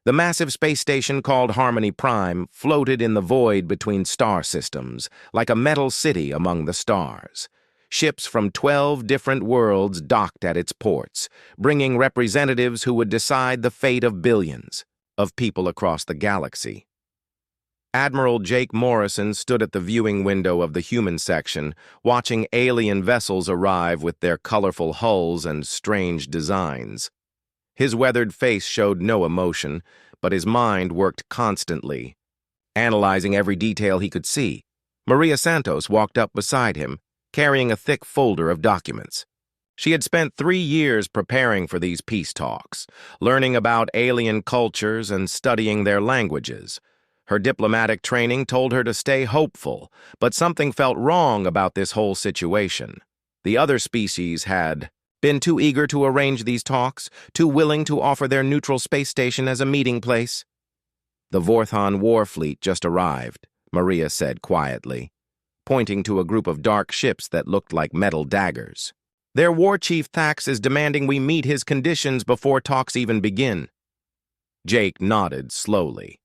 The massive space station called Harmony Prime floated in the void between star systems, like a metal city among the stars. Ships from 12 different worlds docked at its ports, bringing representatives who would decide the fate of billions of people across the galaxy. Admiral Jake Morrison stood at the viewing window of the human section, watching alien vessels arrive with their colorful hulls and strange designs. His weathered face showed no emotion, but his mind worked constantly, analyzing every detail he could see. Maria Santos walked up beside him, carrying a thick folder of documents. She had spent 3 years preparing for these peace talks, learning about alien cultures and studying their languages. Her diplomatic training told her to stay hopeful, but something felt wrong about this whole situation. The other species had been too eager to arrange these talks, too willing to offer their neutral space station as a meeting place. The Vorthon war fleet just arrived, Maria said quietly, pointing to a group of dark ships that looked like metal daggers. Their war chief Thax is demanding we meet his conditions before talks even begin. Jake nodded slowly.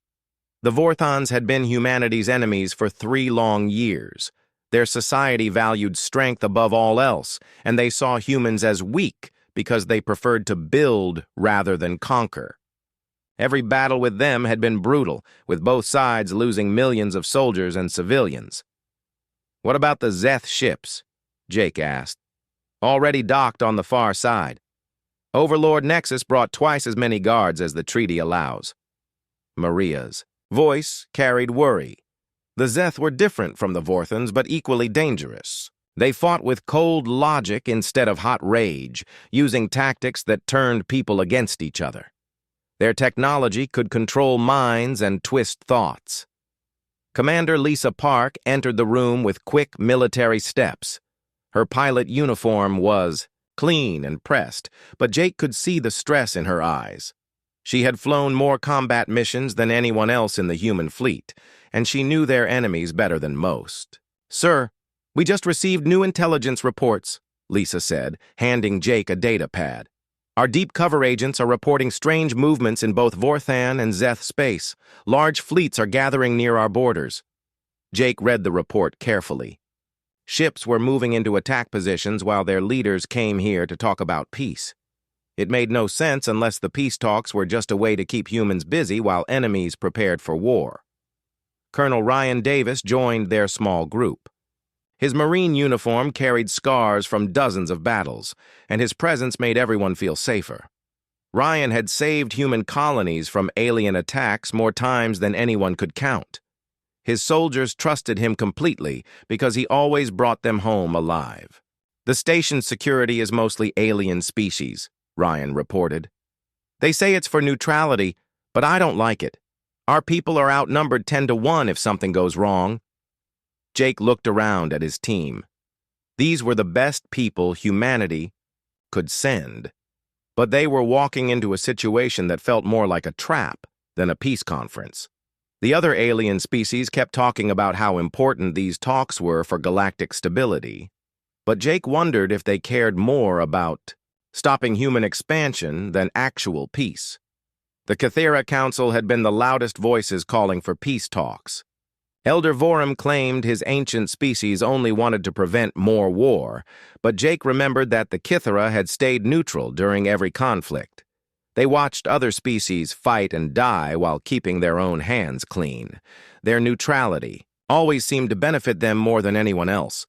The Vorthons had been humanity's enemies for 3 long years. Their society valued strength above all else, and they saw humans as weak because they preferred to build rather than conquer. Every battle with them had been brutal, with both sides losing millions of soldiers and civilians. "What about the Zeth ships?" Jake asked. "Already docked on the far side. Overlord Nexus brought twice as many guards as the treaty allows." Maria's voice carried worry. The Zeth were different from the Vorthons, but equally dangerous. They fought with cold logic instead of hot rage, using tactics that turned people against each other. Their technology could control minds and twist thoughts. Commander Lisa Park entered the room with quick military steps. Her pilot uniform was clean and pressed, but Jake could see the stress in her eyes. She had flown more combat missions than anyone else in the human fleet, and she knew their enemies better than most. "Sir, we just received new intelligence reports," Lisa said, handing Jake a data pad. "Our deep cover agents are reporting strange movements in both Vorthan and Zeth space. Large fleets are gathering near our borders." Jake read the report carefully. Ships were moving into attack positions while their leaders came here to talk about peace. It made no sense unless the peace talks were just a way to keep humans busy while enemies prepared for war. Colonel Ryan Davis joined their small group. His Marine uniform carried scars from dozens of battles, and his presence made everyone feel safer. Ryan had saved human colonies from alien attacks more times than anyone could count. His soldiers trusted him completely because he always brought them home alive. "The station's security is mostly alien species," Ryan reported. "They say it's for neutrality, but I don't like it. Our people are outnumbered 10 to 1 if something goes wrong." Jake looked around at his team. These were the best people humanity could send, but they were walking into a situation that felt more like a trap than a peace conference. The other alien species kept talking about how important these talks were for galactic stability, but Jake wondered if they cared more about stopping human expansion than actual peace. The Cathera Council had been the loudest voices calling for peace talks. Elder Vorum claimed his ancient species only wanted to prevent more war, but Jake remembered that the Kithera had stayed neutral during every conflict. They watched other species fight and die while keeping their own hands clean. Their neutrality always seemed to benefit them more than anyone else.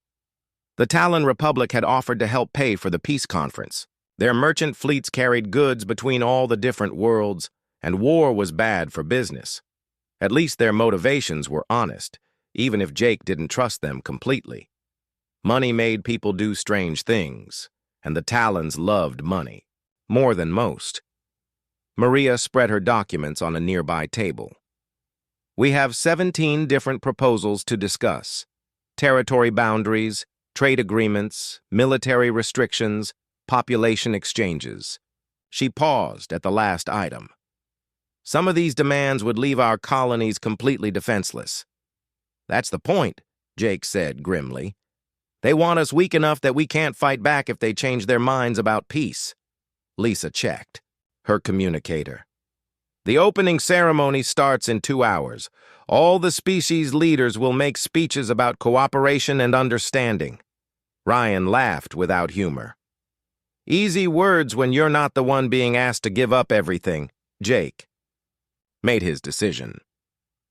The Talon Republic had offered to help pay for the peace conference. Their merchant fleets carried goods between all the different worlds, and war was bad for business. At least their motivations were honest, even if Jake didn't trust them completely. Money made people do strange things, and the Talons loved money, more than most. Maria spread her documents on a nearby table. "We have 17 different proposals to discuss: territory boundaries, trade agreements, military restrictions, population exchanges." She paused at the last item. "Some of these demands would leave our colonies completely defenseless." "That's the point," Jake said grimly. "They want us weak enough that we can't fight back if they change their minds about peace." Lisa checked. Her communicator. The opening ceremony starts in 2 hours. All the species leaders will make speeches about cooperation and understanding. Ryan laughed without humor. Easy words when you're not the one being asked to give up everything. Jake made his decision.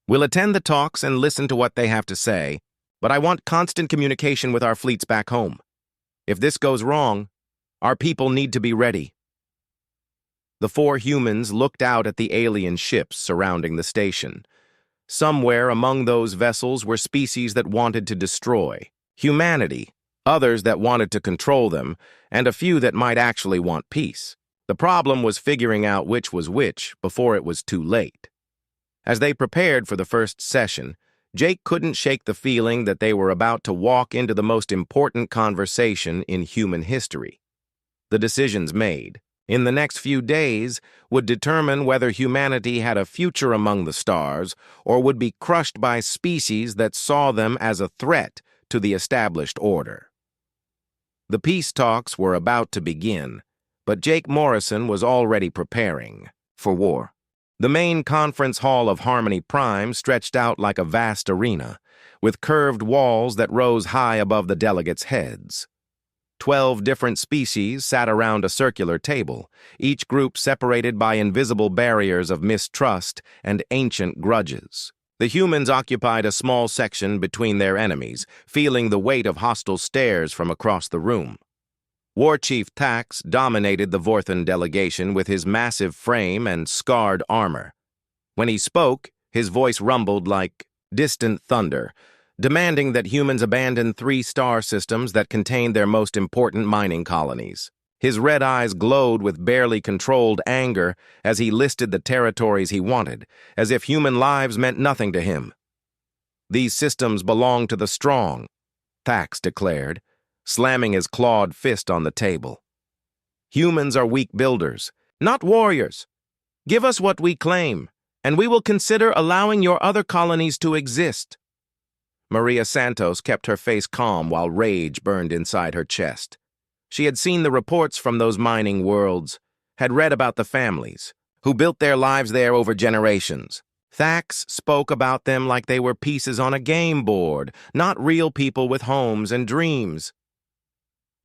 We'll attend the talks and listen to what they have to say, but I want constant communication with our fleets back home. If this goes wrong, our people need to be ready. The 4 humans looked out at the alien ships surrounding the station. Somewhere among those vessels were species that wanted to destroy humanity, others that wanted to control them, and a few that might actually want peace. The problem was figuring out which was which before it was too late. As they prepared for the first session, Jake couldn't shake the feeling that they were about to walk into the most important conversation in human history. The decisions made in the next few days would determine whether humanity had a future among the stars or would be crushed by species that saw them as a threat to the established order. The peace talks were about to begin, but Jake Morrison was already preparing for war. The main conference hall of Harmony Prime stretched out like a vast arena, with curved walls that rose high above the delegates' heads. 12 different species sat around a circular table, each group separated by invisible barriers of mistrust and ancient grudges. The humans occupied a small section between their enemies, feeling the weight of hostile stares from across the room. War Chief Tax dominated the Vorthan delegation with his massive frame and scarred armor. When he spoke, his voice rumbled like distant thunder, demanding that humans abandon 3 star systems that contained their most important mining colonies. His red eyes glowed with barely controlled anger as he listed the territories he wanted, as if human lives meant nothing to him. These systems belong to the strong, Thax declared, slamming his clawed fist on the table. Humans are weak builders, not warriors. Give us what we claim, and we will consider allowing your other colonies to exist. Maria Santos kept her face calm while rage burned inside her chest. She had seen the reports from those mining worlds, had read about the families, who built their lives there over generations. Thax spoke about them like they were pieces on a game board, not real people with homes and dreams.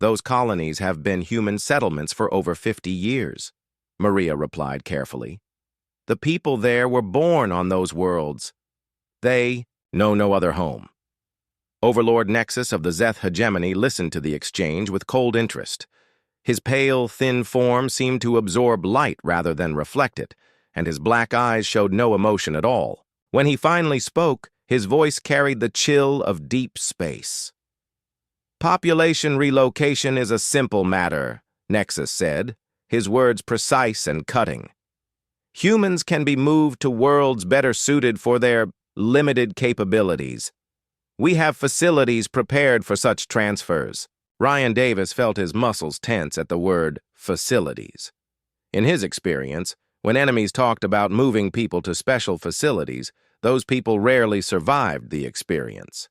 Those colonies have been human settlements for over 50 years, Maria replied carefully. The people there were born on those worlds. They know no other home. Overlord Nexus of the Zeth hegemony listened to the exchange with cold interest. His pale, thin form seemed to absorb light rather than reflect it, and his black eyes showed no emotion at all. When he finally spoke, his voice carried the chill of deep space. Population relocation is a simple matter, Nexus said, his words precise and cutting. Humans can be moved to worlds better suited for their limited capabilities. We have facilities prepared for such transfers. Ryan Davis felt his muscles tense at the word facilities. In his experience, when enemies talked about moving people to special facilities, those people rarely survived the experience.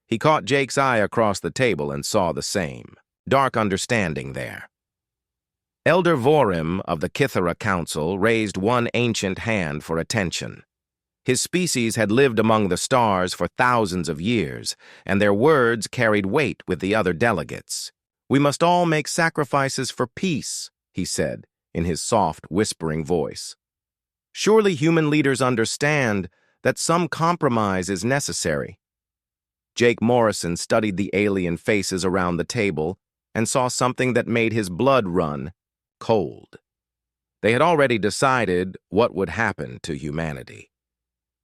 He caught Jake's eye across the table and saw the same. Dark understanding there. Elder Vorim of the Kithara Council raised one ancient hand for attention. His species had lived among the stars for thousands of years, and their words carried weight with the other delegates. We must all make sacrifices for peace, he said, in his soft, whispering voice. Surely human leaders understand that some compromise is necessary. Jake Morrison studied the alien faces around the table and saw something that made his blood run cold. They had already decided what would happen to humanity.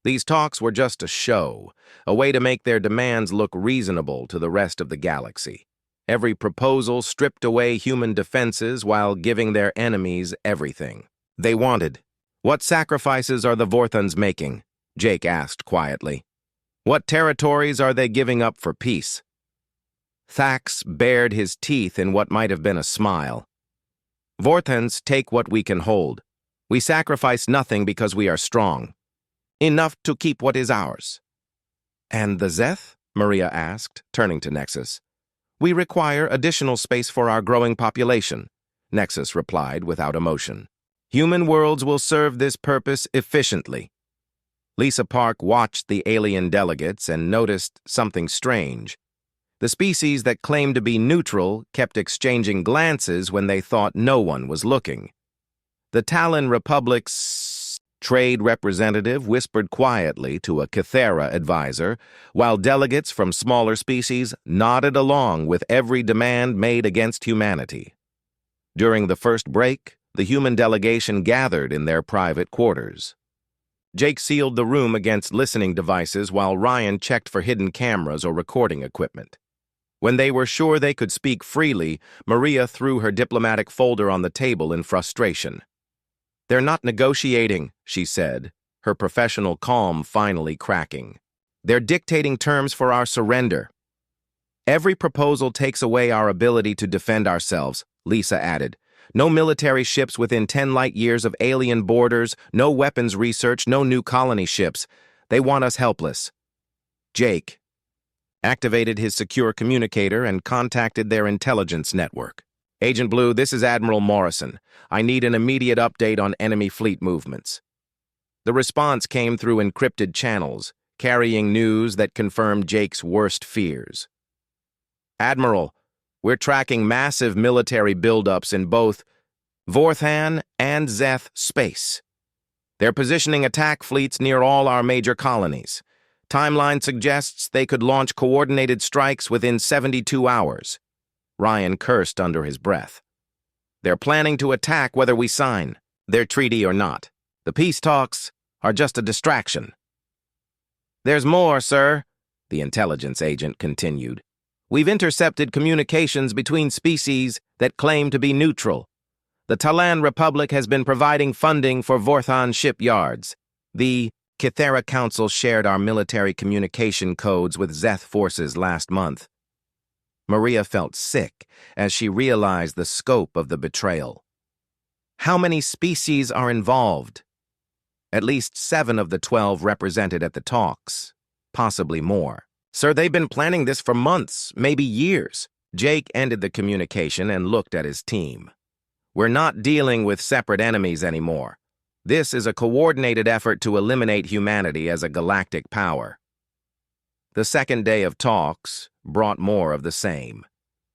These talks were just a show, a way to make their demands look reasonable to the rest of the galaxy. Every proposal stripped away human defenses while giving their enemies everything they wanted. What sacrifices are the Vorthans making? Jake asked quietly. What territories are they giving up for peace? Thax bared his teeth in what might have been a smile. Vorthans take what we can hold. We sacrifice nothing because we are strong. Enough to keep what is ours. And the Zeth? Maria asked, turning to Nexus. We require additional space for our growing population, Nexus replied without emotion. Human worlds will serve this purpose efficiently. Lisa Park watched the alien delegates and noticed something strange. The species that claimed to be neutral kept exchanging glances when they thought no one was looking. The Talon Republic's trade representative whispered quietly to a Kythera advisor, while delegates from smaller species nodded along with every demand made against humanity. During the first break, the human delegation gathered in their private quarters. Jake sealed the room against listening devices while Ryan checked for hidden cameras or recording equipment. When they were sure they could speak freely, Maria threw her diplomatic folder on the table in frustration. "They're not negotiating," she said, her professional calm finally cracking. "They're dictating terms for our surrender." "Every proposal takes away our ability to defend ourselves," Lisa added. "No military ships within 10 light years of alien borders, no weapons research, no new colony ships. They want us helpless." Jake activated his secure communicator and contacted their intelligence network. "Agent Blue, this is Admiral Morrison. I need an immediate update on enemy fleet movements." The response came through encrypted channels, carrying news that confirmed Jake's worst fears. "Admiral, we're tracking massive military buildups in both Vorthan and Zeth space. They're positioning attack fleets near all our major colonies. Timeline suggests they could launch coordinated strikes within 72 hours. Ryan cursed under his breath. "They're planning to attack whether we sign their treaty or not. The peace talks are just a distraction." "There's more, sir," the intelligence agent continued. "We've intercepted communications between species that claim to be neutral. The Talon Republic has been providing funding for Vorthan shipyards. The Kythera Council shared our military communication codes with Zeth forces last month." Maria felt sick as she realized the scope of the betrayal. How many species are involved? At least 7 of the 12 represented at the talks, possibly more. "Sir, they've been planning this for months, maybe years." Jake ended the communication and looked at his team. "We're not dealing with separate enemies anymore. This is a coordinated effort to eliminate humanity as a galactic power." The second day of talks brought more of the same.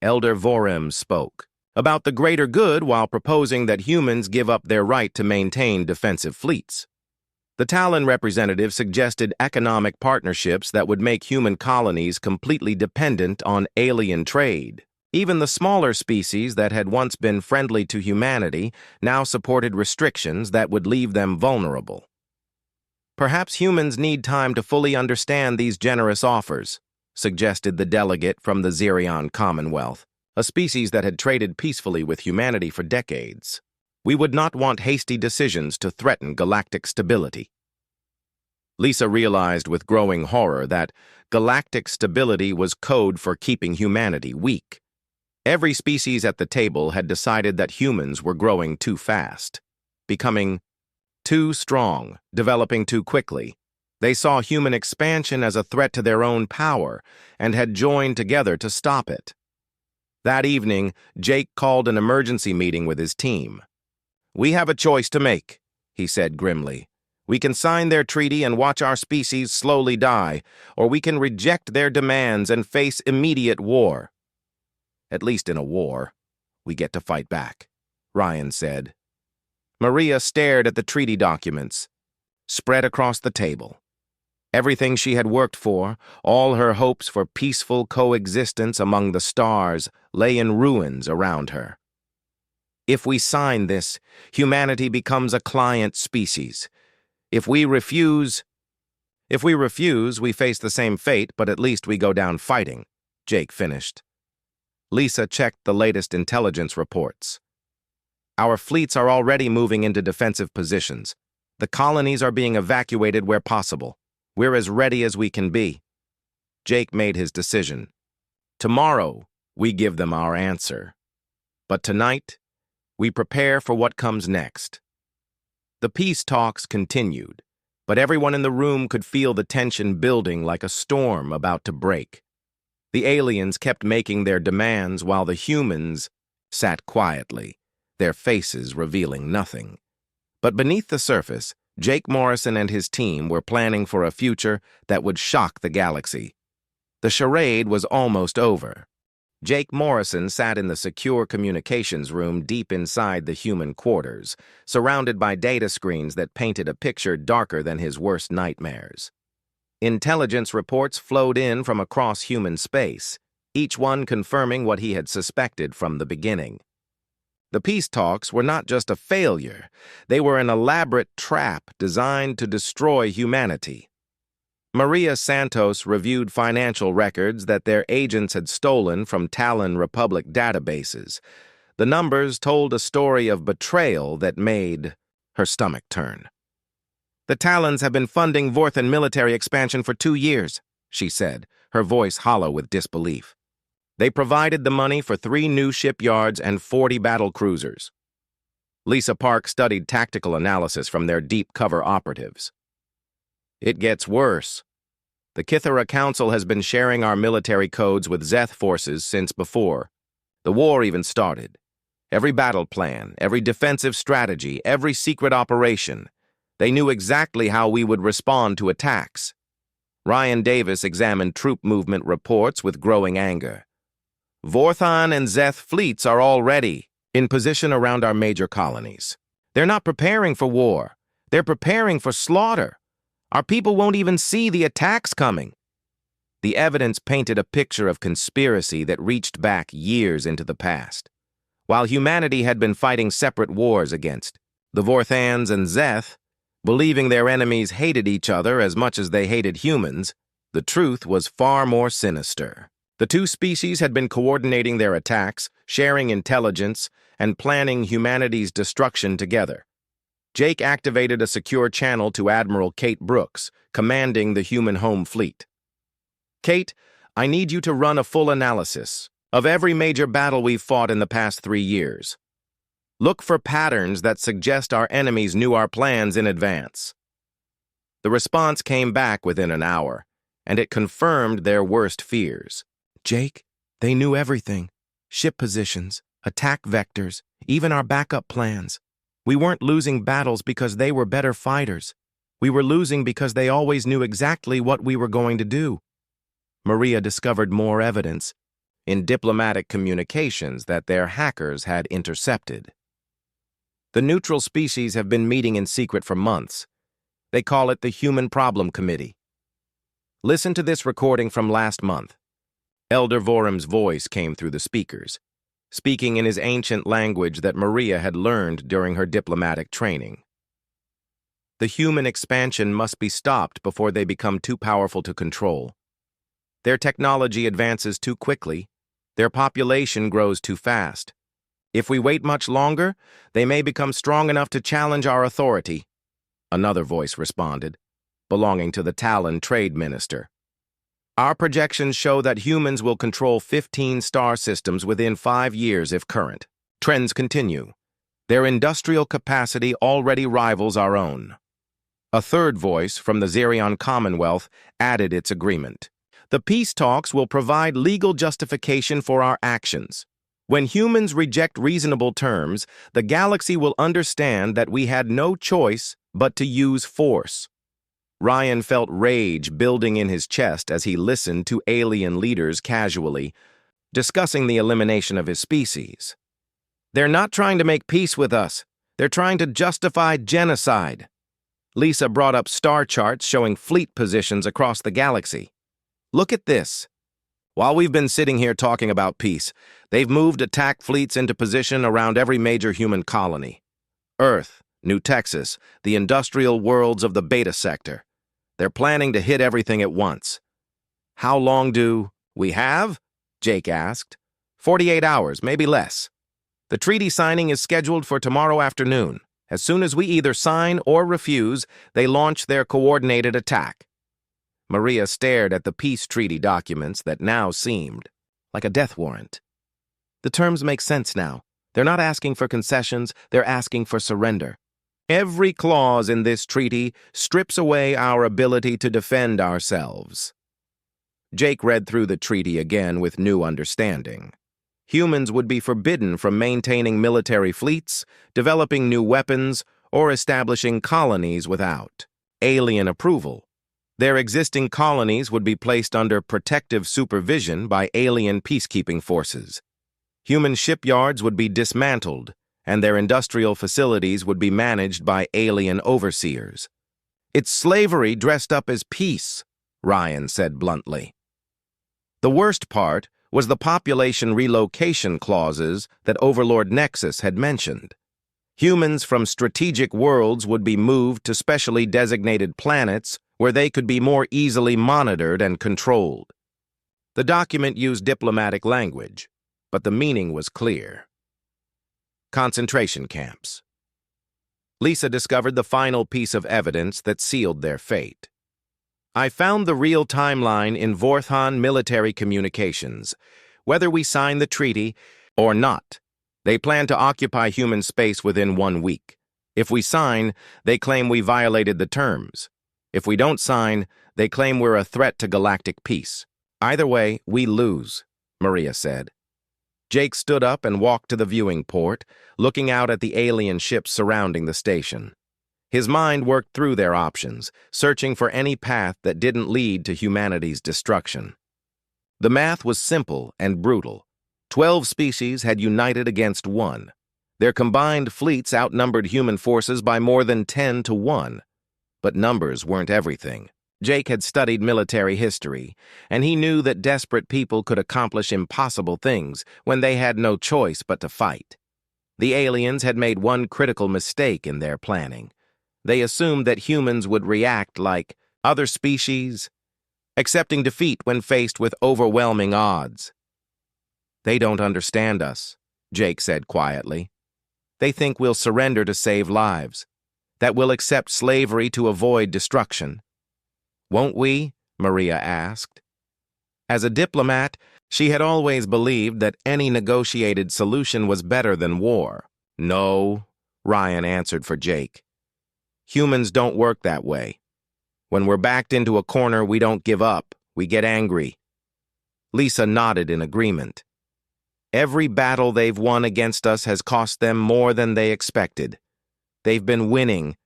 Elder Vorim spoke about the greater good while proposing that humans give up their right to maintain defensive fleets. The Talon representative suggested economic partnerships that would make human colonies completely dependent on alien trade. Even the smaller species that had once been friendly to humanity now supported restrictions that would leave them vulnerable. "Perhaps humans need time to fully understand these generous offers," suggested the delegate from the Xerion Commonwealth, a species that had traded peacefully with humanity for decades. "We would not want hasty decisions to threaten galactic stability." Lisa realized with growing horror that galactic stability was code for keeping humanity weak. Every species at the table had decided that humans were growing too fast, becoming too strong, developing too quickly. They saw human expansion as a threat to their own power and had joined together to stop it. That evening, Jake called an emergency meeting with his team. "We have a choice to make," he said grimly. "We can sign their treaty and watch our species slowly die, or we can reject their demands and face immediate war." "At least in a war, we get to fight back," Ryan said. Maria stared at the treaty documents, spread across the table. Everything she had worked for, all her hopes for peaceful coexistence among the stars, lay in ruins around her. "If we sign this, humanity becomes a client species. If we refuse, we face the same fate, but at least we go down fighting," Jake finished. Lisa checked the latest intelligence reports. "Our fleets are already moving into defensive positions. The colonies are being evacuated where possible. We're as ready as we can be." Jake made his decision. "Tomorrow, we give them our answer. But tonight, we prepare for what comes next." The peace talks continued, but everyone in the room could feel the tension building like a storm about to break. The aliens kept making their demands while the humans sat quietly, their faces revealing nothing. But beneath the surface, Jake Morrison and his team were planning for a future that would shock the galaxy. The charade was almost over. Jake Morrison sat in the secure communications room deep inside the human quarters, surrounded by data screens that painted a picture darker than his worst nightmares. Intelligence reports flowed in from across human space, each one confirming what he had suspected from the beginning. The peace talks were not just a failure, they were an elaborate trap designed to destroy humanity. Maria Santos reviewed financial records that their agents had stolen from Talon Republic databases. The numbers told a story of betrayal that made her stomach turn. "The Talons have been funding Vorthan military expansion for 2 years," she said, her voice hollow with disbelief. "They provided the money for 3 new shipyards and 40 battle cruisers." Lisa Park studied tactical analysis from their deep cover operatives. "It gets worse. The Kithara Council has been sharing our military codes with Zeth forces since before the war even started. Every battle plan, every defensive strategy, every secret operation. They knew exactly how we would respond to attacks." Ryan Davis examined troop movement reports with growing anger. "Vorthan and Zeth fleets are already in position around our major colonies. They're not preparing for war. They're preparing for slaughter. Our people won't even see the attacks coming." The evidence painted a picture of conspiracy that reached back years into the past. While humanity had been fighting separate wars against the Vorthans and Zeth, believing their enemies hated each other as much as they hated humans, the truth was far more sinister. The two species had been coordinating their attacks, sharing intelligence, and planning humanity's destruction together. Jake activated a secure channel to Admiral Kate Brooks, commanding the human home fleet. "Kate, I need you to run a full analysis of every major battle we've fought in the past 3 years. Look for patterns that suggest our enemies knew our plans in advance." The response came back within an hour, and it confirmed their worst fears. "Jake, they knew everything. Ship positions, attack vectors, even our backup plans. We weren't losing battles because they were better fighters. We were losing because they always knew exactly what we were going to do." Maria discovered more evidence in diplomatic communications that their hackers had intercepted. The neutral species have been meeting in secret for months. They call it the Human Problem Committee. Listen to this recording from last month. Elder Vorum's voice came through the speakers, speaking in his ancient language that Maria had learned during her diplomatic training. "The human expansion must be stopped before they become too powerful to control. Their technology advances too quickly. Their population grows too fast. If we wait much longer, they may become strong enough to challenge our authority," another voice responded, belonging to the Talon Trade Minister. "Our projections show that humans will control 15 star systems within 5 years if current trends continue. Their industrial capacity already rivals our own." A third voice from the Zerion Commonwealth added its agreement. "The peace talks will provide legal justification for our actions. When humans reject reasonable terms, the galaxy will understand that we had no choice but to use force." Ryan felt rage building in his chest as he listened to alien leaders casually discussing the elimination of his species. "They're not trying to make peace with us. They're trying to justify genocide." Lisa brought up star charts showing fleet positions across the galaxy. "Look at this. While we've been sitting here talking about peace, they've moved attack fleets into position around every major human colony. Earth, New Texas, the industrial worlds of the Beta Sector. They're planning to hit everything at once." "How long do we have?" Jake asked. 48 hours, maybe less. The treaty signing is scheduled for tomorrow afternoon. As soon as we either sign or refuse, they launch their coordinated attack." Maria stared at the peace treaty documents that now seemed like a death warrant. "The terms make sense now. They're not asking for concessions, they're asking for surrender. Every clause in this treaty strips away our ability to defend ourselves." Jake read through the treaty again with new understanding. Humans would be forbidden from maintaining military fleets, developing new weapons, or establishing colonies without alien approval. Their existing colonies would be placed under protective supervision by alien peacekeeping forces. Human shipyards would be dismantled, and their industrial facilities would be managed by alien overseers. "It's slavery dressed up as peace," Ryan said bluntly. The worst part was the population relocation clauses that Overlord Nexus had mentioned. Humans from strategic worlds would be moved to specially designated planets where they could be more easily monitored and controlled. The document used diplomatic language, but the meaning was clear. Concentration camps. Lisa discovered the final piece of evidence that sealed their fate. "I found the real timeline in Vorthan military communications. Whether we sign the treaty or not, they plan to occupy human space within 1 week. If we sign, they claim we violated the terms. If we don't sign, they claim we're a threat to galactic peace. Either way, we lose," Maria said. Jake stood up and walked to the viewing port, looking out at the alien ships surrounding the station. His mind worked through their options, searching for any path that didn't lead to humanity's destruction. The math was simple and brutal. 12 species had united against 1. Their combined fleets outnumbered human forces by more than 10 to 1. But numbers weren't everything. Jake had studied military history, and he knew that desperate people could accomplish impossible things when they had no choice but to fight. The aliens had made one critical mistake in their planning. They assumed that humans would react like other species, accepting defeat when faced with overwhelming odds. "They don't understand us," Jake said quietly. "They think we'll surrender to save lives, that we'll accept slavery to avoid destruction." "Won't we?" Maria asked. As a diplomat, she had always believed that any negotiated solution was better than war. "No," Ryan answered for Jake. "Humans don't work that way. When we're backed into a corner, we don't give up. We get angry." Lisa nodded in agreement. "Every battle they've won against us has cost them more than they expected. They've been winning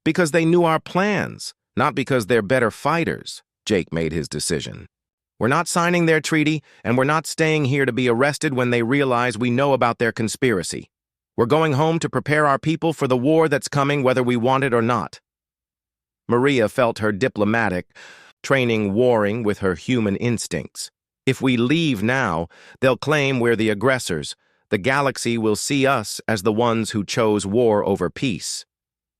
because they knew our plans, not because they're better fighters." Jake made his decision. "We're not signing their treaty, and we're not staying here to be arrested when they realize we know about their conspiracy. We're going home to prepare our people for the war that's coming whether we want it or not." Maria felt her diplomatic training warring with her human instincts. "If we leave now, they'll claim we're the aggressors. The galaxy will see us as the ones who chose war over peace.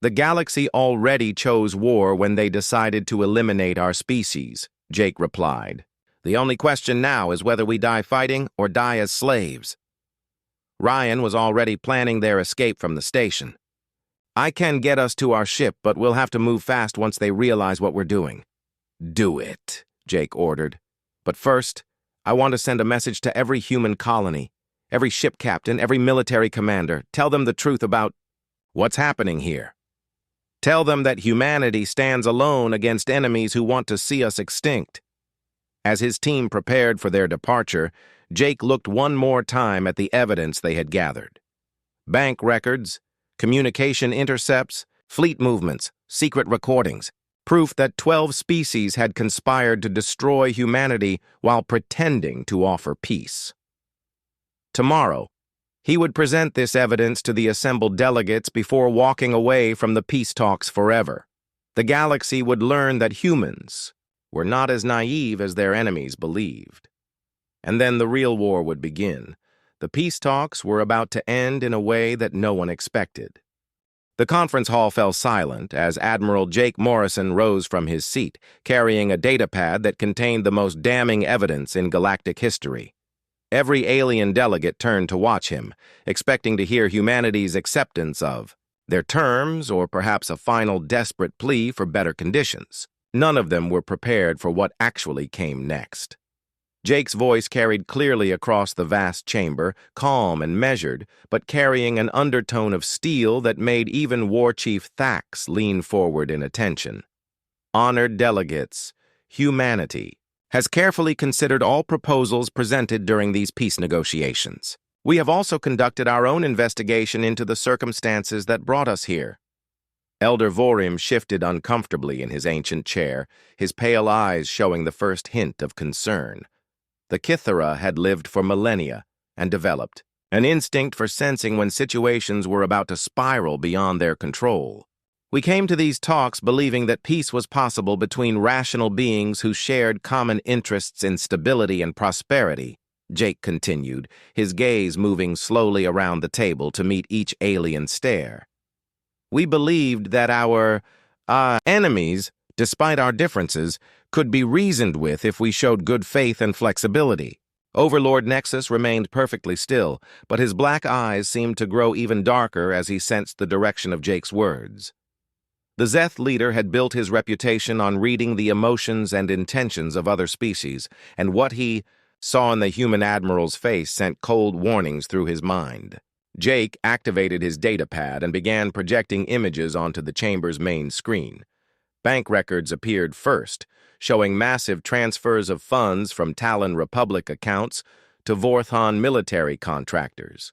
The galaxy already chose war when they decided to eliminate our species," Jake replied. "The only question now is whether we die fighting or die as slaves." Ryan was already planning their escape from the station. "I can get us to our ship, but we'll have to move fast once they realize what we're doing." "Do it," Jake ordered. "But first, I want to send a message to every human colony, every ship captain, every military commander. Tell them the truth about what's happening here. Tell them that humanity stands alone against enemies who want to see us extinct." As his team prepared for their departure, Jake looked one more time at the evidence they had gathered. Bank records, communication intercepts, fleet movements, secret recordings, proof that 12 species had conspired to destroy humanity while pretending to offer peace. Tomorrow, he would present this evidence to the assembled delegates before walking away from the peace talks forever. The galaxy would learn that humans were not as naive as their enemies believed. And then the real war would begin. The peace talks were about to end in a way that no one expected. The conference hall fell silent as Admiral Jake Morrison rose from his seat, carrying a datapad that contained the most damning evidence in galactic history. Every alien delegate turned to watch him, expecting to hear humanity's acceptance of their terms or perhaps a final desperate plea for better conditions. None of them were prepared for what actually came next. Jake's voice carried clearly across the vast chamber, calm and measured, but carrying an undertone of steel that made even War Chief Thax lean forward in attention. "Honored delegates, humanity has carefully considered all proposals presented during these peace negotiations. We have also conducted our own investigation into the circumstances that brought us here. Elder Vorim shifted uncomfortably in his ancient chair, his pale eyes showing the first hint of concern. The Kithara had lived for millennia and developed an instinct for sensing when situations were about to spiral beyond their control. We came to these talks believing that peace was possible between rational beings who shared common interests in stability and prosperity, Jake continued, his gaze moving slowly around the table to meet each alien stare. We believed that our enemies, despite our differences, could be reasoned with if we showed good faith and flexibility. Overlord Nexus remained perfectly still, but his black eyes seemed to grow even darker as he sensed the direction of Jake's words. The Zeth leader had built his reputation on reading the emotions and intentions of other species, and what he saw in the human admiral's face sent cold warnings through his mind. Jake activated his datapad and began projecting images onto the chamber's main screen. Bank records appeared first, showing massive transfers of funds from Talon Republic accounts to Vorthon military contractors.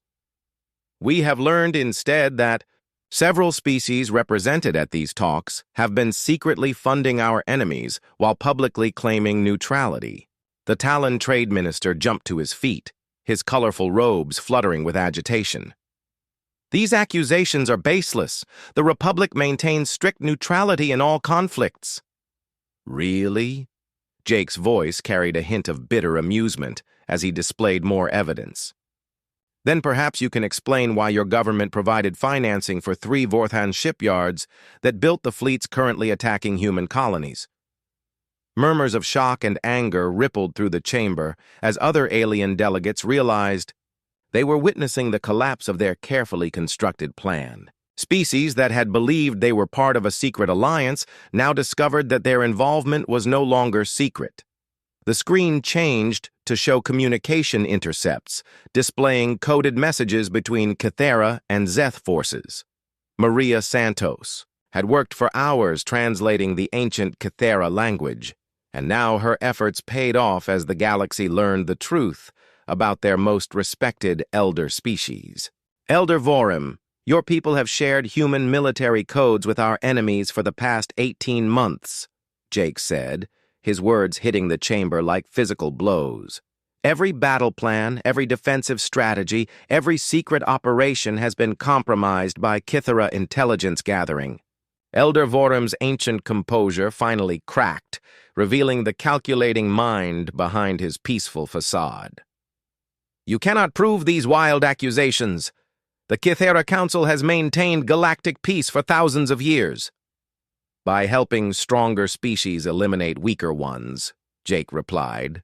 We have learned instead that several species represented at these talks have been secretly funding our enemies while publicly claiming neutrality. The Talon trade minister jumped to his feet, his colorful robes fluttering with agitation. These accusations are baseless. The Republic maintains strict neutrality in all conflicts. Really? Jake's voice carried a hint of bitter amusement as he displayed more evidence. Then perhaps you can explain why your government provided financing for 3 Vorthan shipyards that built the fleets currently attacking human colonies. Murmurs of shock and anger rippled through the chamber as other alien delegates realized they were witnessing the collapse of their carefully constructed plan. Species that had believed they were part of a secret alliance now discovered that their involvement was no longer secret. The screen changed to show communication intercepts, displaying coded messages between Kithara and Zeth forces. Maria Santos had worked for hours translating the ancient Kithara language, and now her efforts paid off as the galaxy learned the truth about their most respected elder species. Elder Vorim, your people have shared human military codes with our enemies for the past 18 months, Jake said, his words hitting the chamber like physical blows. Every battle plan, every defensive strategy, every secret operation has been compromised by Kithara intelligence gathering. Elder Vorim's ancient composure finally cracked, revealing the calculating mind behind his peaceful facade. You cannot prove these wild accusations. The Kithara Council has maintained galactic peace for thousands of years. By helping stronger species eliminate weaker ones, Jake replied.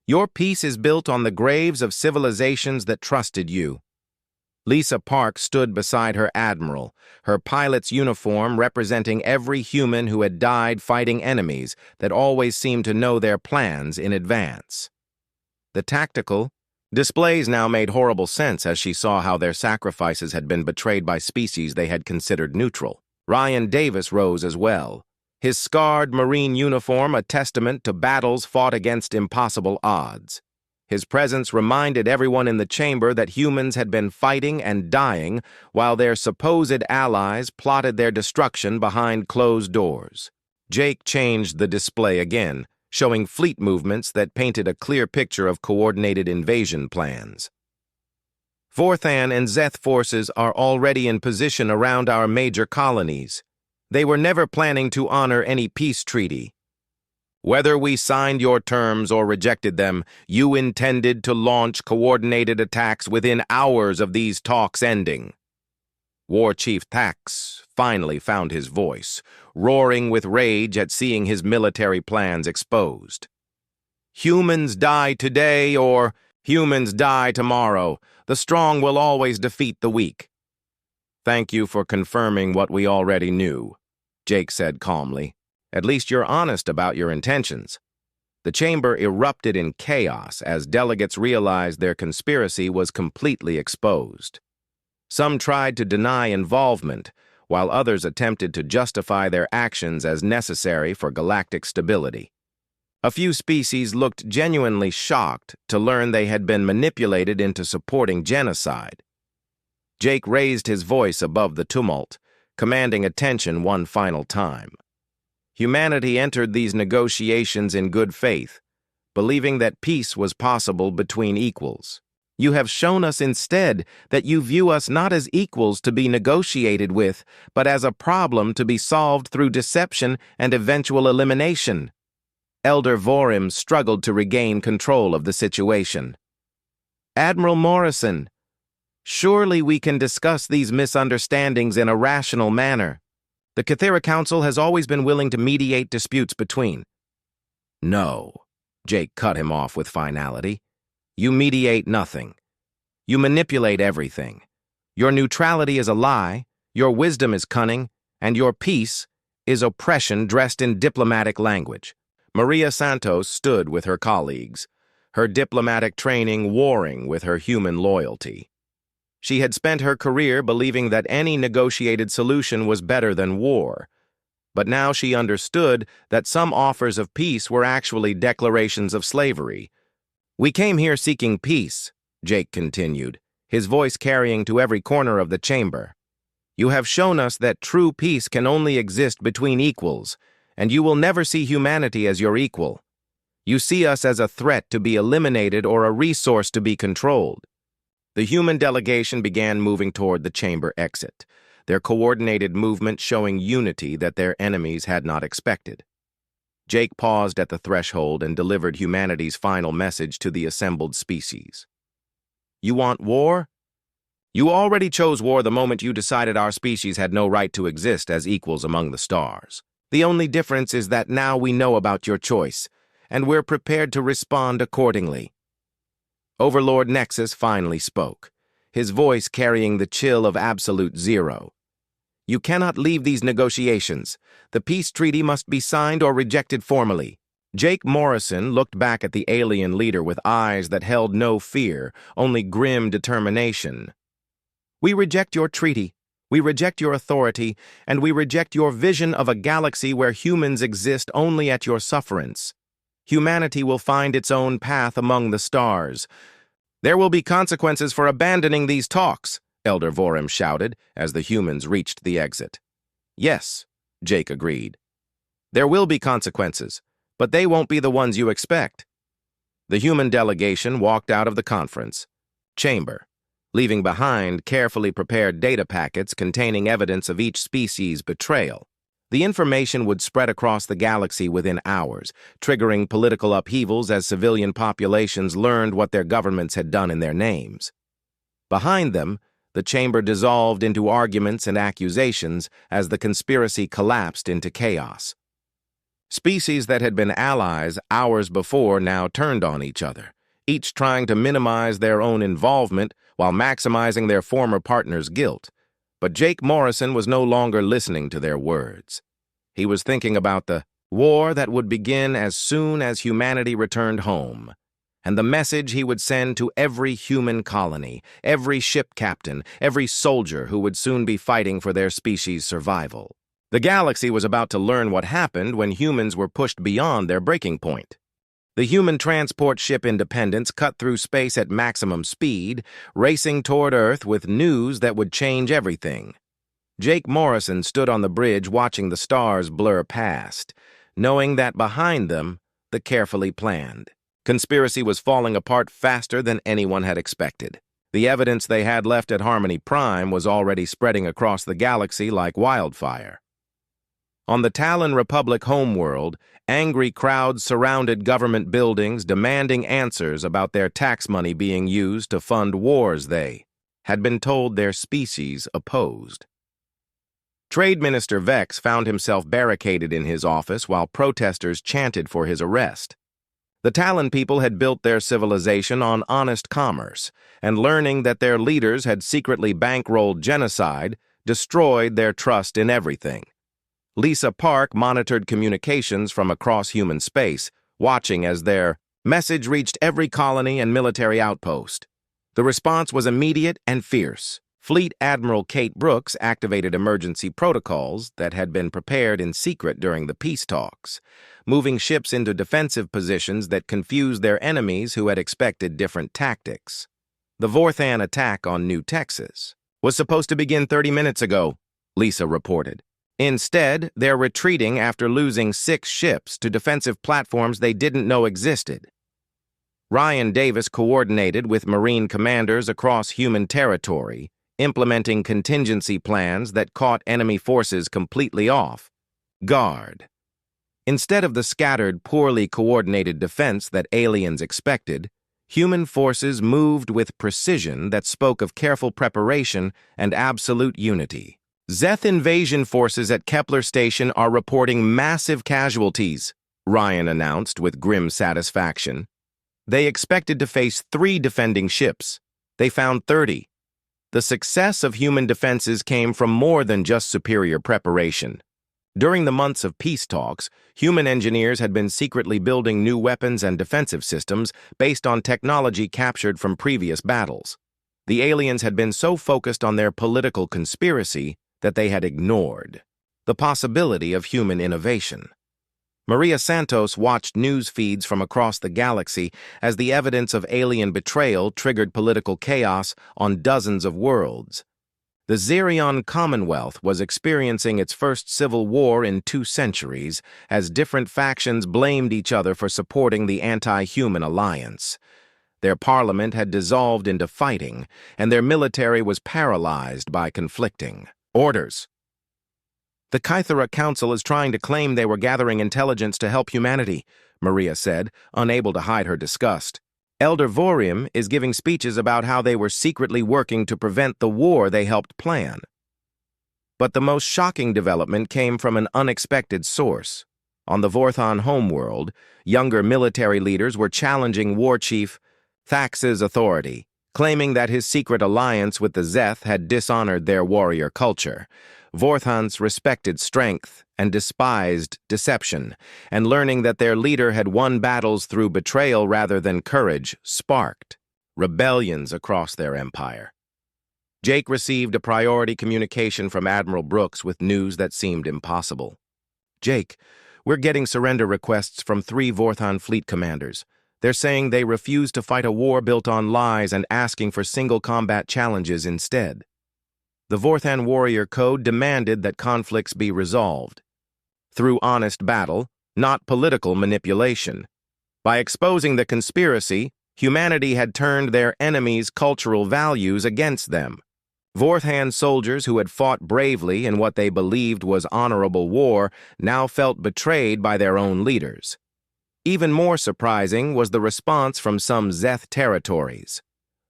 Your peace is built on the graves of civilizations that trusted you. Lisa Park stood beside her admiral, her pilot's uniform representing every human who had died fighting enemies that always seemed to know their plans in advance. The tactical displays now made horrible sense as she saw how their sacrifices had been betrayed by species they had considered neutral. Ryan Davis rose as well, his scarred Marine uniform a testament to battles fought against impossible odds. His presence reminded everyone in the chamber that humans had been fighting and dying while their supposed allies plotted their destruction behind closed doors. Jake changed the display again, showing fleet movements that painted a clear picture of coordinated invasion plans. Vorthan and Zeth forces are already in position around our major colonies. They were never planning to honor any peace treaty. Whether we signed your terms or rejected them, you intended to launch coordinated attacks within hours of these talks ending. War Chief Thax finally found his voice, roaring with rage at seeing his military plans exposed. Humans die today or humans die tomorrow. The strong will always defeat the weak. Thank you for confirming what we already knew, Jake said calmly. At least you're honest about your intentions. The chamber erupted in chaos as delegates realized their conspiracy was completely exposed. Some tried to deny involvement, while others attempted to justify their actions as necessary for galactic stability. A few species looked genuinely shocked to learn they had been manipulated into supporting genocide. Jake raised his voice above the tumult, commanding attention one final time. Humanity entered these negotiations in good faith, believing that peace was possible between equals. You have shown us instead that you view us not as equals to be negotiated with, but as a problem to be solved through deception and eventual elimination. Elder Vorim struggled to regain control of the situation. Admiral Morrison, surely we can discuss these misunderstandings in a rational manner. The Cathera Council has always been willing to mediate disputes between. No, Jake cut him off with finality. You mediate nothing. You manipulate everything. Your neutrality is a lie, your wisdom is cunning, and your peace is oppression dressed in diplomatic language. Maria Santos stood with her colleagues, her diplomatic training warring with her human loyalty. She had spent her career believing that any negotiated solution was better than war, but now she understood that some offers of peace were actually declarations of slavery. We came here seeking peace, Jake continued, his voice carrying to every corner of the chamber. You have shown us that true peace can only exist between equals, and you will never see humanity as your equal. You see us as a threat to be eliminated or a resource to be controlled. The human delegation began moving toward the chamber exit, their coordinated movement showing unity that their enemies had not expected. Jake paused at the threshold and delivered humanity's final message to the assembled species. You want war? You already chose war the moment you decided our species had no right to exist as equals among the stars. The only difference is that now we know about your choice, and we're prepared to respond accordingly. Overlord Nexus finally spoke, his voice carrying the chill of absolute zero. You cannot leave these negotiations. The peace treaty must be signed or rejected formally. Jake Morrison looked back at the alien leader with eyes that held no fear, only grim determination. We reject your treaty. We reject your authority, and we reject your vision of a galaxy where humans exist only at your sufferance. Humanity will find its own path among the stars. There will be consequences for abandoning these talks, Elder Vorim shouted as the humans reached the exit. Yes, Jake agreed. There will be consequences, but they won't be the ones you expect. The human delegation walked out of the conference chamber, leaving behind carefully prepared data packets containing evidence of each species' betrayal. The information would spread across the galaxy within hours, triggering political upheavals as civilian populations learned what their governments had done in their names. Behind them, the chamber dissolved into arguments and accusations as the conspiracy collapsed into chaos. Species that had been allies hours before now turned on each other, each trying to minimize their own involvement while maximizing their former partner's guilt. But Jake Morrison was no longer listening to their words. He was thinking about the war that would begin as soon as humanity returned home, and the message he would send to every human colony, every ship captain, every soldier who would soon be fighting for their species' survival. The galaxy was about to learn what happened when humans were pushed beyond their breaking point. The human transport ship Independence cut through space at maximum speed, racing toward Earth with news that would change everything. Jake Morrison stood on the bridge watching the stars blur past, knowing that behind them, the carefully planned conspiracy was falling apart faster than anyone had expected. The evidence they had left at Harmony Prime was already spreading across the galaxy like wildfire. On the Talon Republic homeworld, angry crowds surrounded government buildings demanding answers about their tax money being used to fund wars they had been told their species opposed. Trade Minister Vex found himself barricaded in his office while protesters chanted for his arrest. The Talon people had built their civilization on honest commerce, and learning that their leaders had secretly bankrolled genocide destroyed their trust in everything. Lisa Park monitored communications from across human space, watching as their message reached every colony and military outpost. The response was immediate and fierce. Fleet Admiral Kate Brooks activated emergency protocols that had been prepared in secret during the peace talks, moving ships into defensive positions that confused their enemies who had expected different tactics. The Vorthan attack on New Texas was supposed to begin 30 minutes ago, Lisa reported. Instead, they're retreating after losing 6 ships to defensive platforms they didn't know existed. Ryan Davis coordinated with Marine commanders across human territory, implementing contingency plans that caught enemy forces completely off guard. Instead of the scattered, poorly coordinated defense that aliens expected, human forces moved with precision that spoke of careful preparation and absolute unity. Zeth invasion forces at Kepler Station are reporting massive casualties, Ryan announced with grim satisfaction. They expected to face 3 defending ships. They found 30. The success of human defenses came from more than just superior preparation. During the months of peace talks, human engineers had been secretly building new weapons and defensive systems based on technology captured from previous battles. The aliens had been so focused on their political conspiracy that they had ignored the possibility of human innovation. Maria Santos watched news feeds from across the galaxy as the evidence of alien betrayal triggered political chaos on dozens of worlds. The Xerion Commonwealth was experiencing its first civil war in 2 centuries as different factions blamed each other for supporting the anti-human alliance. Their parliament had dissolved into fighting, and their military was paralyzed by conflicting orders. The Kythera Council is trying to claim they were gathering intelligence to help humanity, Maria said, unable to hide her disgust. Elder Vorium is giving speeches about how they were secretly working to prevent the war they helped plan. But the most shocking development came from an unexpected source. On the Vorthon homeworld, younger military leaders were challenging War Chief Thax's authority, claiming that his secret alliance with the Zeth had dishonored their warrior culture. Vorthons respected strength and despised deception, and learning that their leader had won battles through betrayal rather than courage sparked rebellions across their empire. Jake received a priority communication from Admiral Brooks with news that seemed impossible. Jake, we're getting surrender requests from 3 Vorthon fleet commanders. They're saying they refuse to fight a war built on lies and asking for single combat challenges instead. The Vorthon Warrior Code demanded that conflicts be resolved through honest battle, not political manipulation. By exposing the conspiracy, humanity had turned their enemies' cultural values against them. Vorthon soldiers who had fought bravely in what they believed was honorable war now felt betrayed by their own leaders. Even more surprising was the response from some Zeth territories.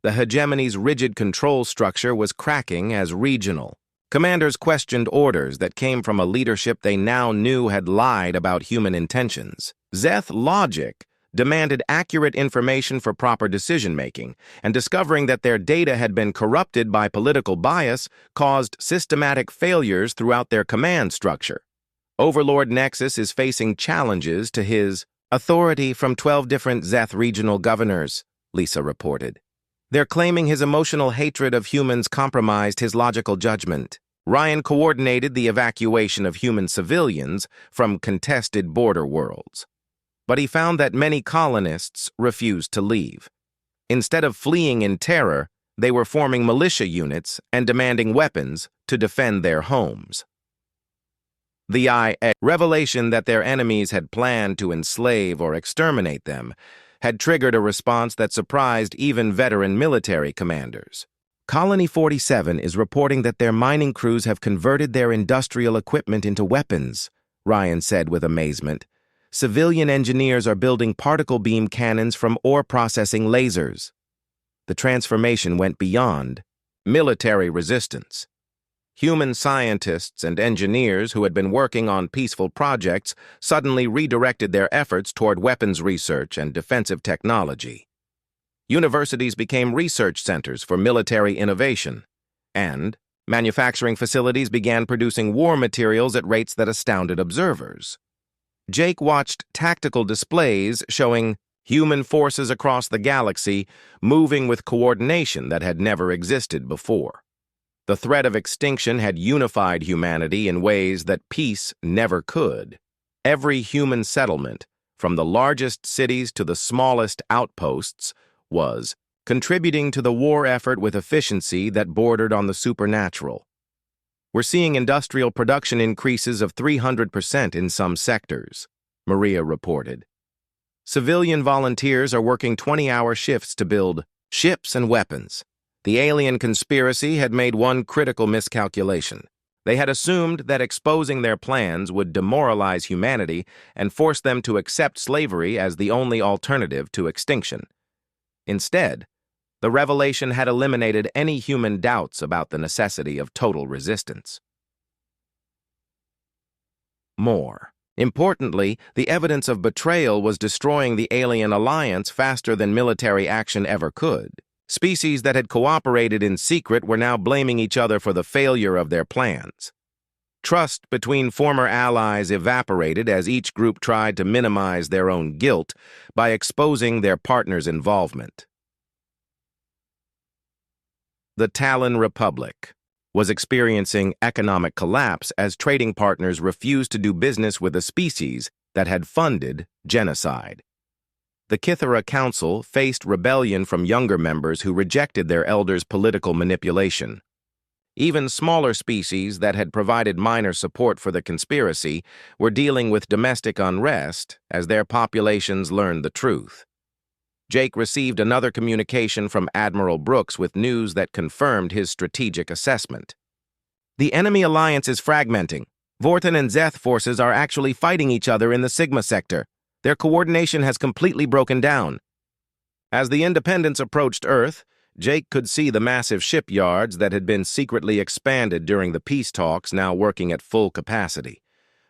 The hegemony's rigid control structure was cracking as regional. Commanders questioned orders that came from a leadership they now knew had lied about human intentions. Zeth logic demanded accurate information for proper decision-making, and discovering that their data had been corrupted by political bias caused systematic failures throughout their command structure. Overlord Nexus is facing challenges to his authority from 12 different Zeth regional governors, Lisa reported. They're claiming his emotional hatred of humans compromised his logical judgment. Ryan coordinated the evacuation of human civilians from contested border worlds. But he found that many colonists refused to leave. Instead of fleeing in terror, they were forming militia units and demanding weapons to defend their homes. The revelation that their enemies had planned to enslave or exterminate them had triggered a response that surprised even veteran military commanders. Colony 47 is reporting that their mining crews have converted their industrial equipment into weapons, Ryan said with amazement. Civilian engineers are building particle beam cannons from ore processing lasers. The transformation went beyond military resistance. Human scientists and engineers who had been working on peaceful projects suddenly redirected their efforts toward weapons research and defensive technology. Universities became research centers for military innovation, and manufacturing facilities began producing war materials at rates that astounded observers. Jake watched tactical displays showing human forces across the galaxy moving with coordination that had never existed before. The threat of extinction had unified humanity in ways that peace never could. Every human settlement, from the largest cities to the smallest outposts, was contributing to the war effort with efficiency that bordered on the supernatural. We're seeing industrial production increases of 300% in some sectors, Maria reported. Civilian volunteers are working 20-hour shifts to build ships and weapons. The alien conspiracy had made one critical miscalculation. They had assumed that exposing their plans would demoralize humanity and force them to accept slavery as the only alternative to extinction. Instead, the revelation had eliminated any human doubts about the necessity of total resistance. More importantly, the evidence of betrayal was destroying the alien alliance faster than military action ever could. Species that had cooperated in secret were now blaming each other for the failure of their plans. Trust between former allies evaporated as each group tried to minimize their own guilt by exposing their partner's involvement. The Talon Republic was experiencing economic collapse as trading partners refused to do business with a species that had funded genocide. The Kithara Council faced rebellion from younger members who rejected their elders' political manipulation. Even smaller species that had provided minor support for the conspiracy were dealing with domestic unrest as their populations learned the truth. Jake received another communication from Admiral Brooks with news that confirmed his strategic assessment. The enemy alliance is fragmenting. Vorten and Zeth forces are actually fighting each other in the Sigma sector. Their coordination has completely broken down. As the Independents approached Earth, Jake could see the massive shipyards that had been secretly expanded during the peace talks now working at full capacity.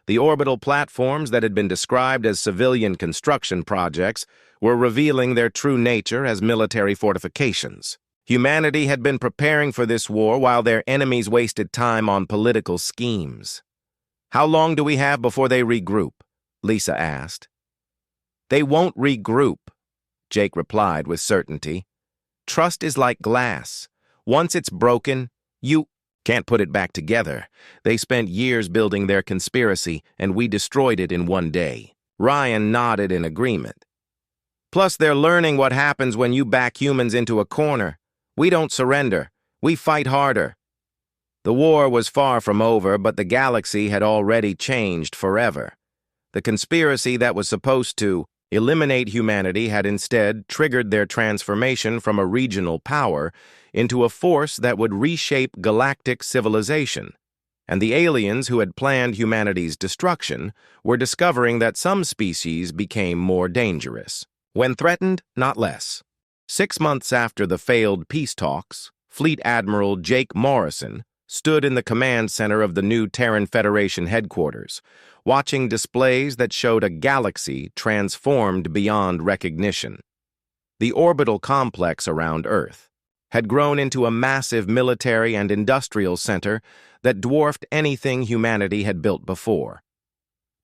The orbital platforms that had been described as civilian construction projects were revealing their true nature as military fortifications. Humanity had been preparing for this war while their enemies wasted time on political schemes. "How long do we have before they regroup?" Lisa asked. "They won't regroup," Jake replied with certainty. "Trust is like glass. Once it's broken, you can't put it back together. They spent years building their conspiracy, and we destroyed it in one day." Ryan nodded in agreement. "Plus, they're learning what happens when you back humans into a corner. We don't surrender. We fight harder." The war was far from over, but the galaxy had already changed forever. The conspiracy that was supposed to eliminate humanity had instead triggered their transformation from a regional power into a force that would reshape galactic civilization. And the aliens who had planned humanity's destruction were discovering that some species became more dangerous. When threatened, not less. 6 months after the failed peace talks, Fleet Admiral Jake Morrison stood in the command center of the new Terran Federation headquarters, watching displays that showed a galaxy transformed beyond recognition. The orbital complex around Earth had grown into a massive military and industrial center that dwarfed anything humanity had built before.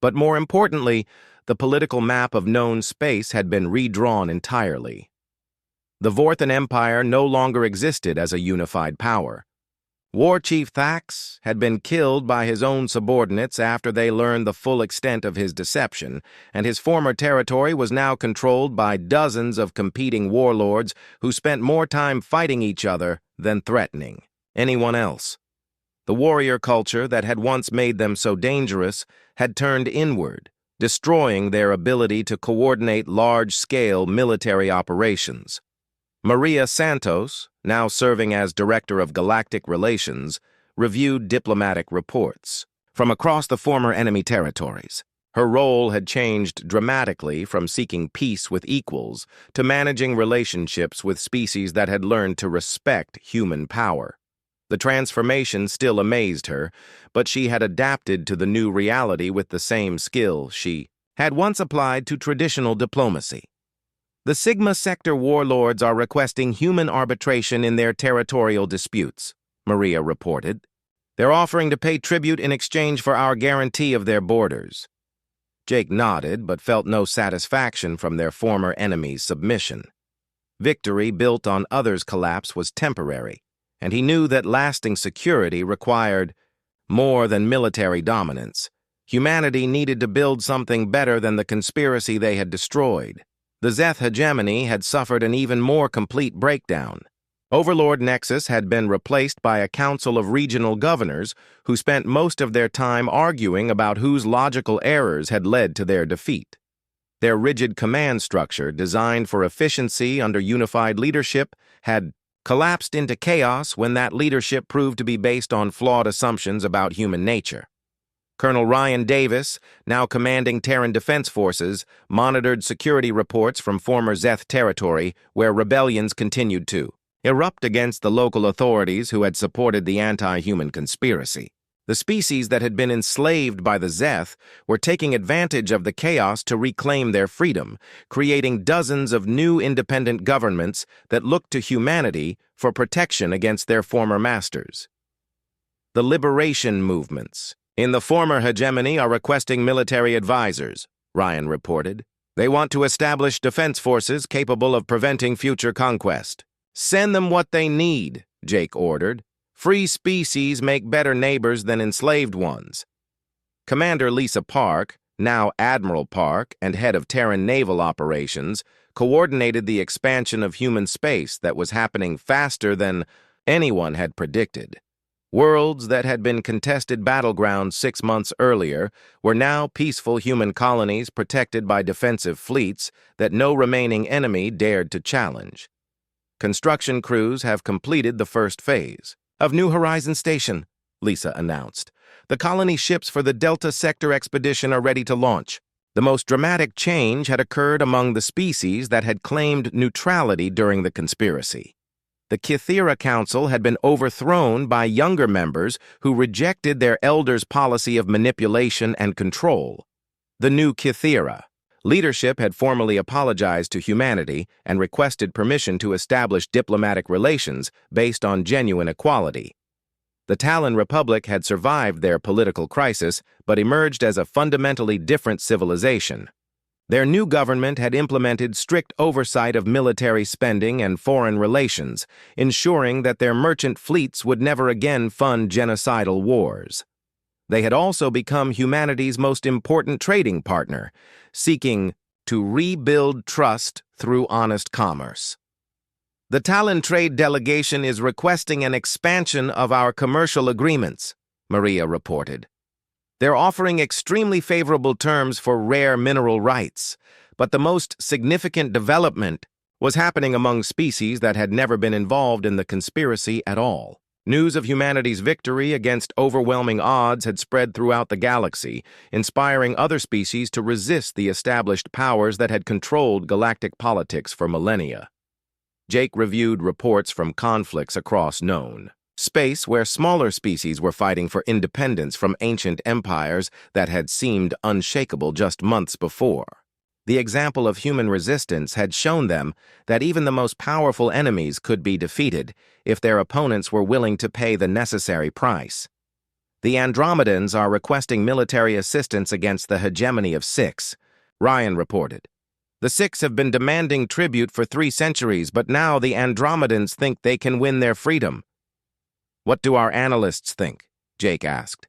But more importantly, the political map of known space had been redrawn entirely. The Vorthan Empire no longer existed as a unified power. War Chief Thax had been killed by his own subordinates after they learned the full extent of his deception, and his former territory was now controlled by dozens of competing warlords who spent more time fighting each other than threatening anyone else. The warrior culture that had once made them so dangerous had turned inward, destroying their ability to coordinate large-scale military operations. Maria Santos, now serving as Director of Galactic Relations, reviewed diplomatic reports from across the former enemy territories. Her role had changed dramatically from seeking peace with equals to managing relationships with species that had learned to respect human power. The transformation still amazed her, but she had adapted to the new reality with the same skill she had once applied to traditional diplomacy. The Sigma Sector warlords are requesting human arbitration in their territorial disputes, Maria reported. They're offering to pay tribute in exchange for our guarantee of their borders. Jake nodded, but felt no satisfaction from their former enemy's submission. Victory built on others' collapse was temporary, and he knew that lasting security required more than military dominance. Humanity needed to build something better than the conspiracy they had destroyed. The Zeth hegemony had suffered an even more complete breakdown. Overlord Nexus had been replaced by a council of regional governors who spent most of their time arguing about whose logical errors had led to their defeat. Their rigid command structure, designed for efficiency under unified leadership, had collapsed into chaos when that leadership proved to be based on flawed assumptions about human nature. Colonel Ryan Davis, now commanding Terran Defense Forces, monitored security reports from former Zeth territory where rebellions continued to erupt against the local authorities who had supported the anti-human conspiracy. The species that had been enslaved by the Zeth were taking advantage of the chaos to reclaim their freedom, creating dozens of new independent governments that looked to humanity for protection against their former masters. The liberation movements in the former hegemony are requesting military advisors, Ryan reported. They want to establish defense forces capable of preventing future conquest. Send them what they need, Jake ordered. Free species make better neighbors than enslaved ones. Commander Lisa Park, now Admiral Park and head of Terran naval operations, coordinated the expansion of human space that was happening faster than anyone had predicted. Worlds that had been contested battlegrounds 6 months earlier were now peaceful human colonies protected by defensive fleets that no remaining enemy dared to challenge. Construction crews have completed the first phase of New Horizon Station, Lisa announced. The colony ships for the Delta Sector expedition are ready to launch. The most dramatic change had occurred among the species that had claimed neutrality during the conspiracy. The Kythera Council had been overthrown by younger members who rejected their elders' policy of manipulation and control. The new Kythera leadership had formally apologized to humanity and requested permission to establish diplomatic relations based on genuine equality. The Talon Republic had survived their political crisis, but emerged as a fundamentally different civilization. Their new government had implemented strict oversight of military spending and foreign relations, ensuring that their merchant fleets would never again fund genocidal wars. They had also become humanity's most important trading partner, seeking to rebuild trust through honest commerce. The Talon Trade Delegation is requesting an expansion of our commercial agreements, Maria reported. They're offering extremely favorable terms for rare mineral rights, but the most significant development was happening among species that had never been involved in the conspiracy at all. News of humanity's victory against overwhelming odds had spread throughout the galaxy, inspiring other species to resist the established powers that had controlled galactic politics for millennia. Jake reviewed reports from conflicts across known space where smaller species were fighting for independence from ancient empires that had seemed unshakable just months before. The example of human resistance had shown them that even the most powerful enemies could be defeated if their opponents were willing to pay the necessary price. The Andromedans are requesting military assistance against the hegemony of Six, Ryan reported. The Six have been demanding tribute for 3 centuries, but now the Andromedans think they can win their freedom. What do our analysts think? Jake asked.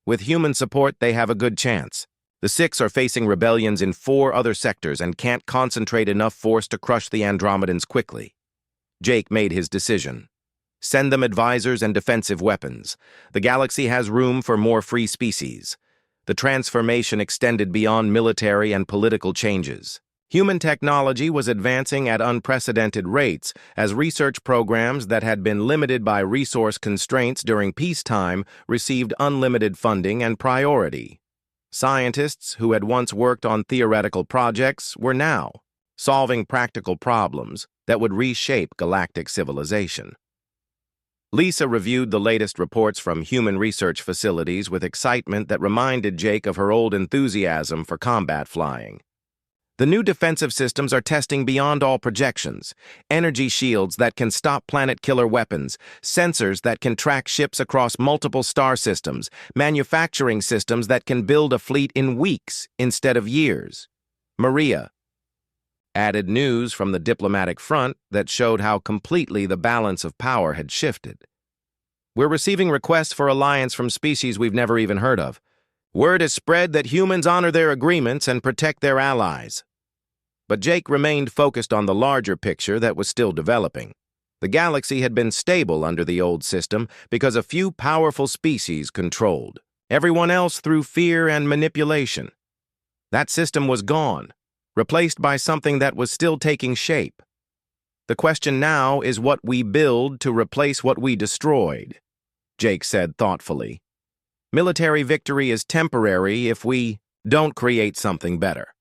With human support, they have a good chance. The Six are facing rebellions in 4 other sectors and can't concentrate enough force to crush the Andromedans quickly. Jake made his decision. Send them advisors and defensive weapons. The galaxy has room for more free species. The transformation extended beyond military and political changes. Human technology was advancing at unprecedented rates as research programs that had been limited by resource constraints during peacetime received unlimited funding and priority. Scientists who had once worked on theoretical projects were now solving practical problems that would reshape galactic civilization. Lisa reviewed the latest reports from human research facilities with excitement that reminded Jake of her old enthusiasm for combat flying. The new defensive systems are testing beyond all projections. Energy shields that can stop planet-killer weapons, sensors that can track ships across multiple star systems, manufacturing systems that can build a fleet in weeks instead of years. Maria added news from the diplomatic front that showed how completely the balance of power had shifted. We're receiving requests for alliance from species we've never even heard of. Word is spread that humans honor their agreements and protect their allies. But Jake remained focused on the larger picture that was still developing. The galaxy had been stable under the old system because a few powerful species controlled, everyone else through fear and manipulation. That system was gone, replaced by something that was still taking shape. The question now is what we build to replace what we destroyed, Jake said thoughtfully. Military victory is temporary if we don't create something better.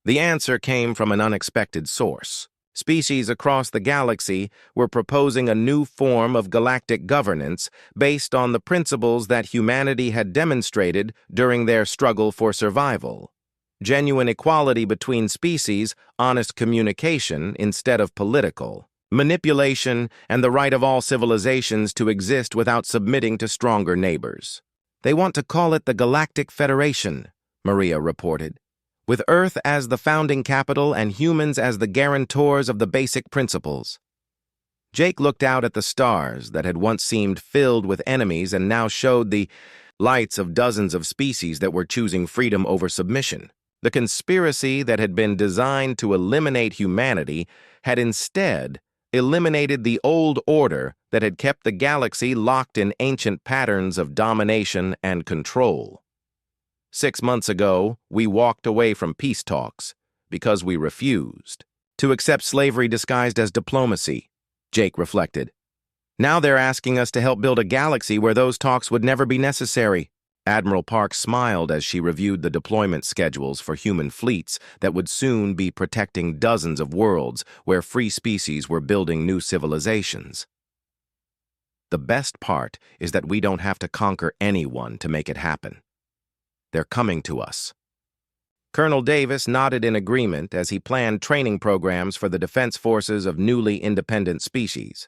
The answer came from an unexpected source. Species across the galaxy were proposing a new form of galactic governance based on the principles that humanity had demonstrated during their struggle for survival. Genuine equality between species, honest communication instead of political manipulation, and the right of all civilizations to exist without submitting to stronger neighbors. They want to call it the Galactic Federation, Maria reported, with Earth as the founding capital and humans as the guarantors of the basic principles. Jake looked out at the stars that had once seemed filled with enemies and now showed the lights of dozens of species that were choosing freedom over submission. The conspiracy that had been designed to eliminate humanity had instead eliminated the old order that had kept the galaxy locked in ancient patterns of domination and control. 6 months ago, we walked away from peace talks because we refused to accept slavery disguised as diplomacy, Jake reflected. Now they're asking us to help build a galaxy where those talks would never be necessary. Admiral Park smiled as she reviewed the deployment schedules for human fleets that would soon be protecting dozens of worlds where free species were building new civilizations. The best part is that we don't have to conquer anyone to make it happen. They're coming to us. Colonel Davis nodded in agreement as he planned training programs for the defense forces of newly independent species.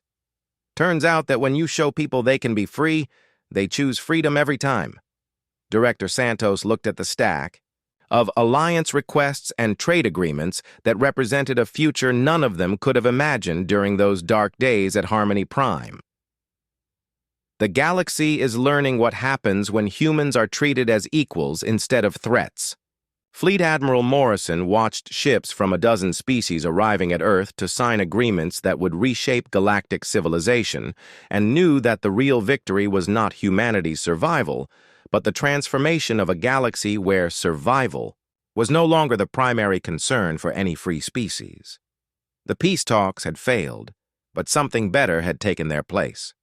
Turns out that when you show people they can be free, they choose freedom every time. Director Santos looked at the stack of alliance requests and trade agreements that represented a future none of them could have imagined during those dark days at Harmony Prime. The galaxy is learning what happens when humans are treated as equals instead of threats. Fleet Admiral Morrison watched ships from a dozen species arriving at Earth to sign agreements that would reshape galactic civilization and knew that the real victory was not humanity's survival, but the transformation of a galaxy where survival was no longer the primary concern for any free species. The peace talks had failed, but something better had taken their place.